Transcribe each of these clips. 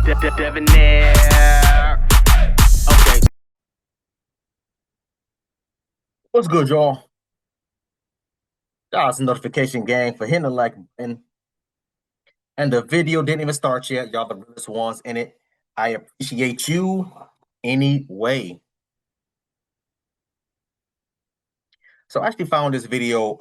Debonair. Okay. What's good, y'all? Shout out to Notification Gang for hitting the like button. And the video didn't even start yet. Y'all the realest ones in it. I appreciate you anyway. So I actually found this video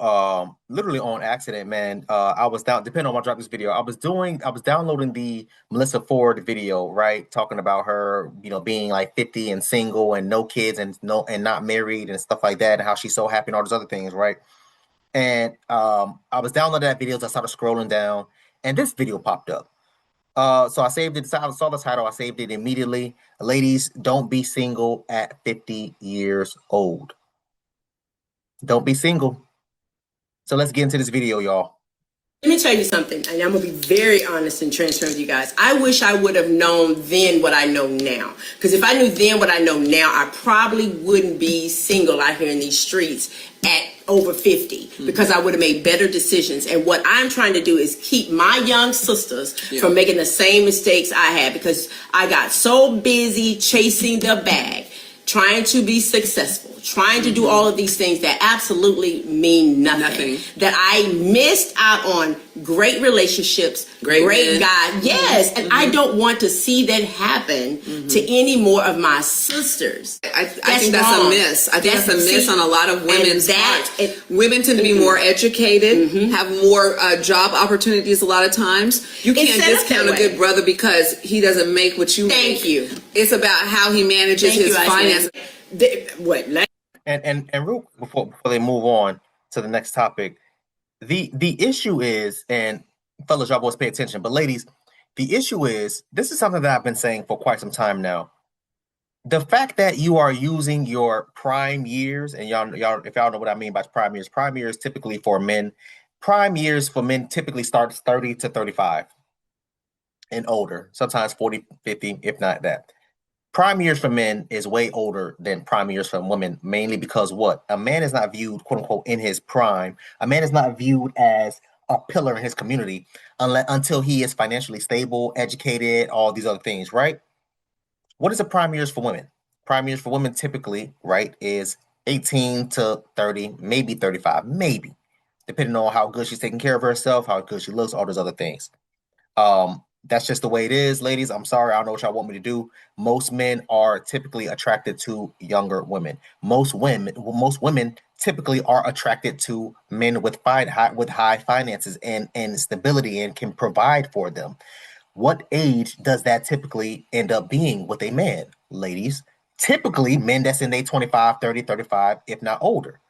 literally on accident, man. I was down, depending on when I dropped this video, I was downloading the Melissa Ford video, right? Talking about her, being like 50 and single and no kids and not married and stuff like that, and how she's so happy and all those other things, right? And I was downloading that video, so I started scrolling down, and this video popped up. So I saved it. So I saw the title. I saved it immediately. Ladies, don't be single at 50 years old. Don't be single. So let's get into this video, y'all. Let me tell you something, and I'm going to be very honest and transparent with you guys. I wish I would have known then what I know now. Because if I knew then what I know now, I probably wouldn't be single out here in these streets at over 50, because I would have made better decisions. And what I'm trying to do is keep my young sisters from making the same mistakes I had, because I got so busy chasing the bag, trying to be successful, trying to do all of these things that absolutely mean nothing. That I missed out on great relationships, great guys. Yes, and I don't want to see that happen to any more of my sisters. I think that's a miss. I think that's a miss on a lot of women's part. Women tend to be more educated, have more job opportunities a lot of times. You can't discount a good brother because he doesn't make what you make. Thank you. It's about how he manages his finances. And real before they move on to the next topic, the issue is, and fellas, y'all boys pay attention, but ladies, the issue is, this is something that I've been saying for quite some time now. The fact that you are using your prime years, and y'all, if y'all know what I mean by prime years typically for men, prime years for men typically starts 30 to 35 and older, sometimes 40, 50, if not that. Prime years for men is way older than prime years for women, mainly because what? A man is not viewed, quote unquote, in his prime. A man is not viewed as a pillar in his community until he is financially stable, educated, all these other things, right? What is the prime years for women? Prime years for women typically, right, is 18 to 30, maybe 35, maybe, depending on how good she's taking care of herself, how good she looks, all those other things. That's just the way it is, ladies. I'm sorry. I don't know what y'all want me to do. Most men are typically attracted to younger women. Most women typically are attracted to men with high finances and stability and can provide for them. What age does that typically end up being with a man, ladies? Typically, men that's in their 25, 30, 35, if not older.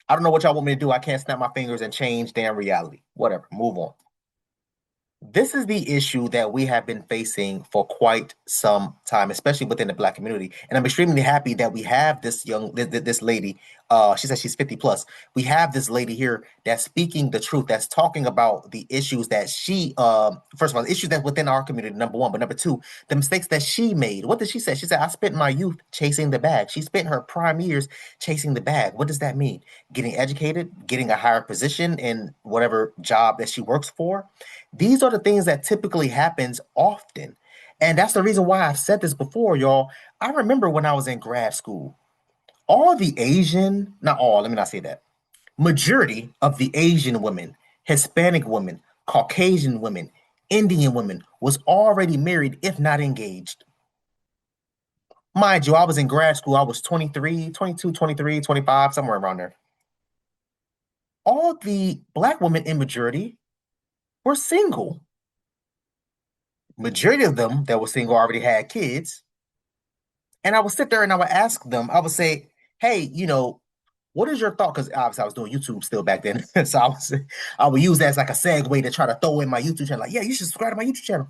I don't know what y'all want me to do. I can't snap my fingers and change damn reality. Whatever. Move on. This is the issue that we have been facing for quite some time, especially within the Black community. And I'm extremely happy that we have this lady. She says she's 50 plus. We have this lady here that's speaking the truth, that's talking about the issues that she, first of all, the issues that's within our community, number one. But number two, the mistakes that she made. What did she say? She said, I spent my youth chasing the bag. She spent her prime years chasing the bag. What does that mean? Getting educated, getting a higher position in whatever job that she works for. These are the things that typically happens often. And that's the reason why I've said this before, y'all. I remember when I was in grad school, all the Asian, not all, let me not say that, majority of the Asian women, Hispanic women, Caucasian women, Indian women was already married, if not engaged. Mind you, I was in grad school. I was 23, 22, 23, 25, somewhere around there. All the Black women in majority were single. Majority of them that were single already had kids. And I would sit there and I would ask them, I would say, hey, what is your thought? Because obviously I was doing YouTube still back then. So I would use that as like a segue to try to throw in my YouTube channel. Like, yeah, you should subscribe to my YouTube channel.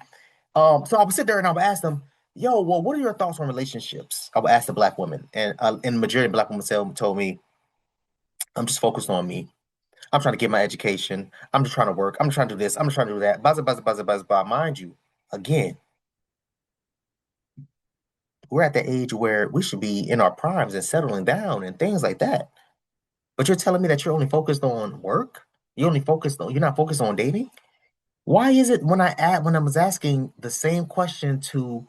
So I would sit there and I would ask them, yo, well, what are your thoughts on relationships? I would ask the Black women. And the majority of Black women told me, I'm just focused on me. I'm trying to get my education. I'm just trying to work. I'm just trying to do this. I'm just trying to do that. Buzz. Mind you, again, we're at the age where we should be in our primes and settling down and things like that. But you're telling me that you're only focused on work? You're not focused on dating? Why is it when I was asking the same question to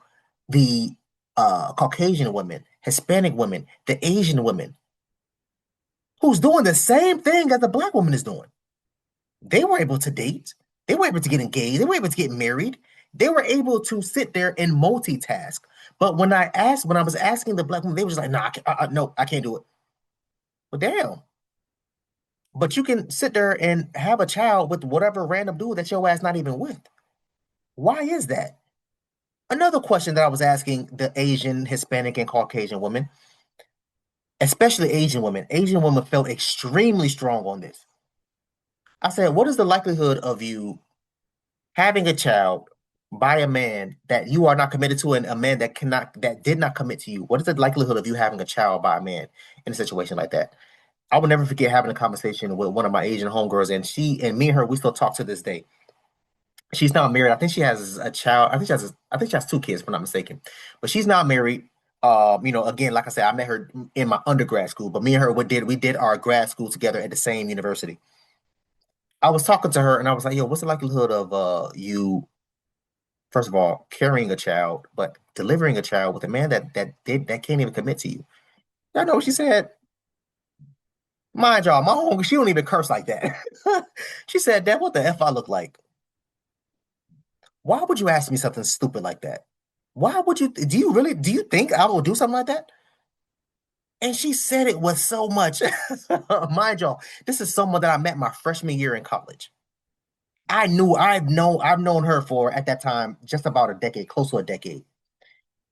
the Caucasian women, Hispanic women, the Asian women, who's doing the same thing that the black woman is doing? They were able to date. They were able to get engaged. They were able to get married. They were able to sit there and multitask. But when I was asking the black woman, they were just like, "Nah, no, I can't do it." Well, damn. But you can sit there and have a child with whatever random dude that your ass not even with. Why is that? Another question that I was asking the Asian, Hispanic, and Caucasian women, especially Asian women. Asian women felt extremely strong on this. I said, what is the likelihood of you having a child by a man that you are not committed to and a man that did not commit to you? What is the likelihood of you having a child by a man in a situation like that? I will never forget having a conversation with one of my Asian homegirls, and me and her, we still talk to this day. She's not married. I think she has a child. I think she has two kids, if I'm not mistaken. But she's not married. Again, like I said, I met her in my undergrad school, but me and her we did our grad school together at the same university. I was talking to her and I was like, yo, what's the likelihood of you, first of all, carrying a child, but delivering a child with a man that can't even commit to you? I know what she said. Mind y'all, my home, she don't even curse like that. She said, Dad, what the F I look like? Why would you ask me something stupid like that? Why would you do you think I will do something like that? And she said it with so much. Mind y'all, this is someone that I met my freshman year in college. I've known her for at that time just about a decade, close to a decade.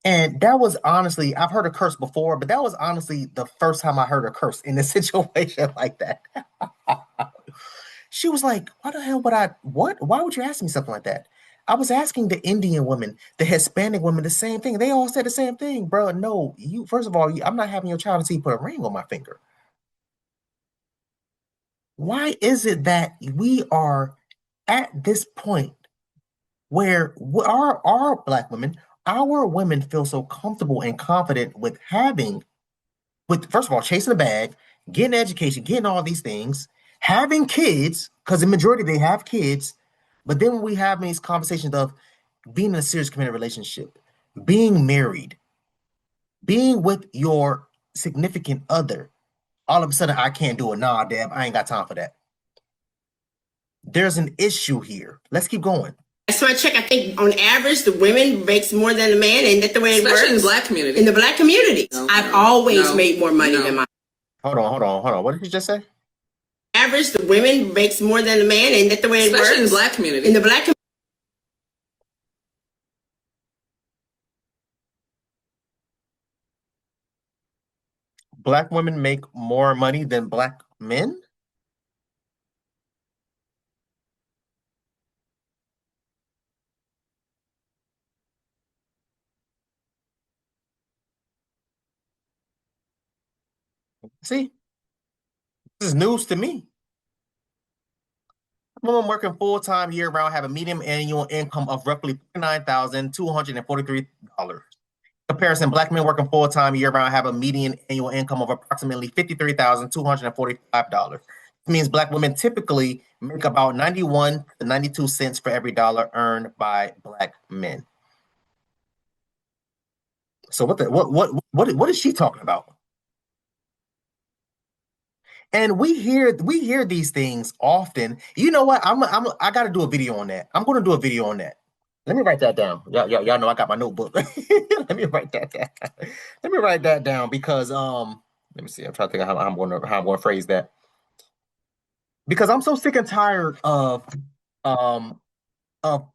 And that was honestly, I've heard her curse before, but that was honestly the first time I heard her curse in a situation like that. She was like, why the hell would what? Why would you ask me something like that? I was asking the Indian women, the Hispanic women, the same thing. They all said the same thing, bro. No, first of all, I'm not having your child until you put a ring on my finger. Why is it that we are at this point where our black women, our women feel so comfortable and confident with first of all, chasing a bag, getting education, getting all these things, having kids, because the majority they have kids, but then when we have these conversations of being in a serious committed relationship, being married, being with your significant other, all of a sudden I can't do it. Nah, Deb, I ain't got time for that. There's an issue here. Let's keep going. So I check, I think on average, the women makes more than the man, and that's the way it works. Especially in the black community. In the black community. I've always made more money than my. Hold on. What did you just say? Average, the women makes more than the man, and that's the way it works. Especially in the black community. In the black community. Black women make more money than black men? See, this is news to me. Women working full-time year-round have a median annual income of roughly $49,243. Comparison, black men working full-time year-round have a median annual income of approximately $53,245. This means black women typically make about 91 to 92 cents for every dollar earned by black men. So what is she talking about? And we hear these things often. You know what? I got to do a video on that. I'm going to do a video on that. Let me write that down. Y'all know I got my notebook. Let me write that down. Let me write that down because let me see. I'm trying to think of how I'm going to phrase that. Because I'm so sick and tired of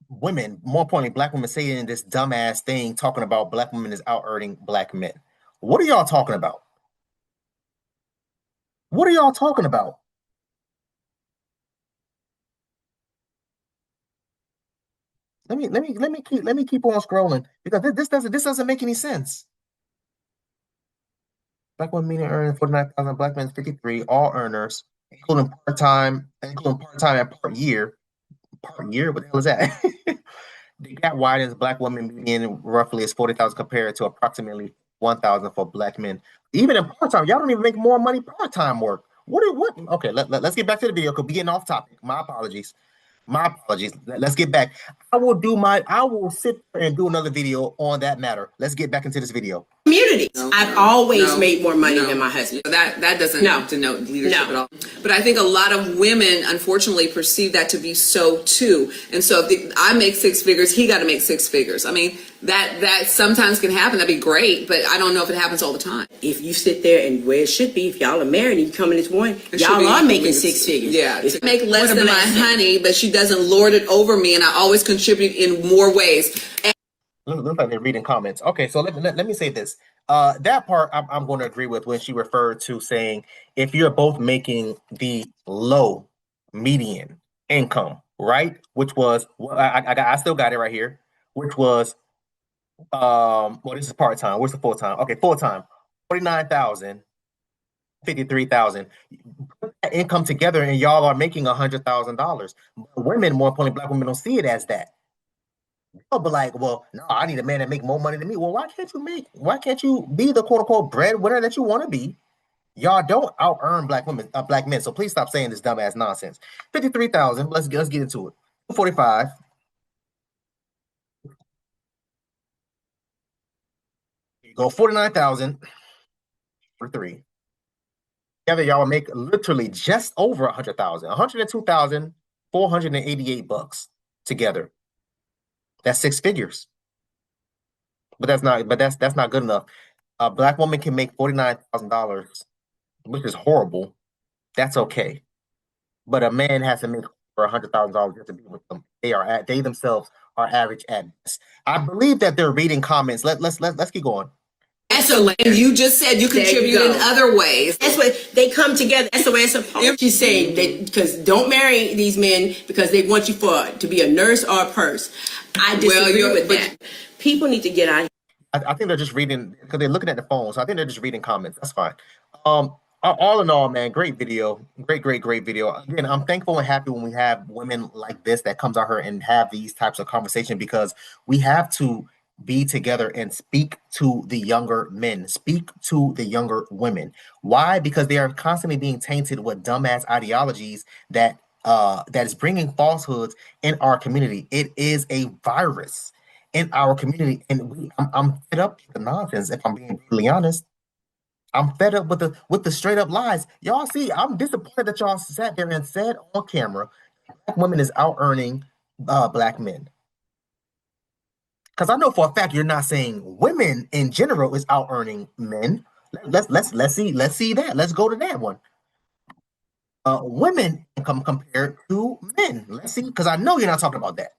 women, more importantly, black women saying this dumbass thing talking about black women is out earning black men. What are y'all talking about? What are y'all talking about? Let me keep on scrolling because this doesn't make any sense. Black women median earning 49,000, black men 53, all earners, including part-time and part year. Part year? What the hell is that? The gap widens. Black women median roughly is 40,000 compared to approximately 1,000 for black men. Even in part-time, y'all don't even make more money part-time work. What? Okay, let's get back to the video because we're getting off topic. My apologies. My apologies. Let's get back. I will sit there and do another video on that matter. Let's get back into this video. Communities. I've always made more money than my husband. That doesn't denote leadership at all. But I think a lot of women, unfortunately, perceive that to be so too. And so if I make six figures, he got to make six figures. I mean, that sometimes can happen. That'd be great, but I don't know if it happens all the time. If you sit there and where it should be, if y'all are married and you come in this morning, y'all are making six figures. Yeah, to make less than my honey, but she doesn't lord it over me, and I always contribute in more ways. Looks like they're reading comments. Okay, so let me say this. That part I'm going to agree with when she referred to saying if you're both making the low median income, right? Which was I still got it right here. Which was well, this is part time. What's the full time? Okay, full time, 49,000, 53,000. Put that income together, and y'all are making $100,000. Women, more importantly, Black women don't see it as that. They'll be like, well, no, I need a man that make more money than me. Well, why can't you be the quote unquote breadwinner that you want to be? Y'all don't out earn black men. So please stop saying this dumbass nonsense. 53,000. Let's get into it. 245. You go 49,000 for 3. Together, y'all will make literally just over 100,000. 102,488 bucks together. That's six figures. But that's not good enough. A Black woman can make $49,000, which is horrible. That's okay. But a man has to make over $100,000 just to be with them. They themselves are average at best. I believe that they're reading comments. Let's keep going. And you just said you contribute in other ways. That's what they come together. That's the way it's supposed. She's saying that because don't marry these men because they want you to be a nurse or a purse. I disagree with that. People need to get out. I think they're just reading because they're looking at the phone. So I think they're just reading comments. That's fine. All in all, man, great video. Great video. Again, I'm thankful and happy when we have women like this that comes out here and have these types of conversation because we have to be together and speak to the younger men, speak to the younger women. Why? Because they are constantly being tainted with dumbass ideologies that is bringing falsehoods in our community. It is a virus in our community, and I'm fed up with the nonsense. If I'm being brutally honest, I'm fed up with the straight up lies. Y'all see, I'm disappointed that y'all sat there and said on camera, Black women is out earning Black men. Because I know for a fact you're not saying women in general is out earning men. Let's see that. Let's go to that one. Women income compared to men. Let's see, because I know you're not talking about that.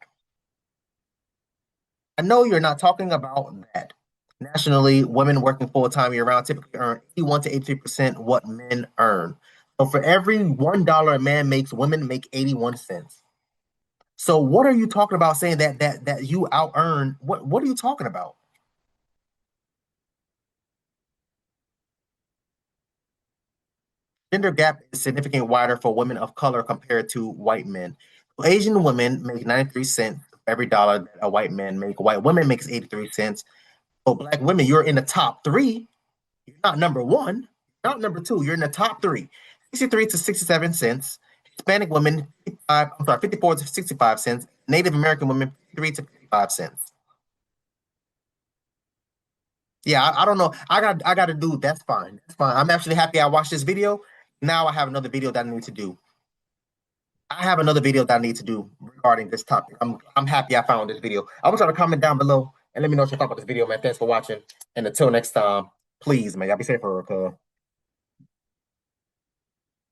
I know you're not talking about that. Nationally, women working full-time year-round typically earn 81 to 83% what men earn. So for every $1 a man makes, women make 81 cents. So what are you talking about saying that you out earn? What are you talking about? Gender gap is significantly wider for women of color compared to white men. Asian women make 93 cents for every dollar that a white man make. White women makes 83 cents. So Black women, you're in the top 3. You're not number 1, not number 2. You're in the top 3. 63 to 67 cents. Hispanic women, 54 to 65 cents. Native American women, 53 to 55 cents. Yeah, I don't know. I got to do. That's fine. That's fine. I'm actually happy I watched this video. Now I have another video that I need to do. Regarding this topic. I'm happy I found this video. I want y'all to comment down below and let me know what you thought about this video, man. Thanks for watching. And until next time, please, man, y'all be safe, Erica.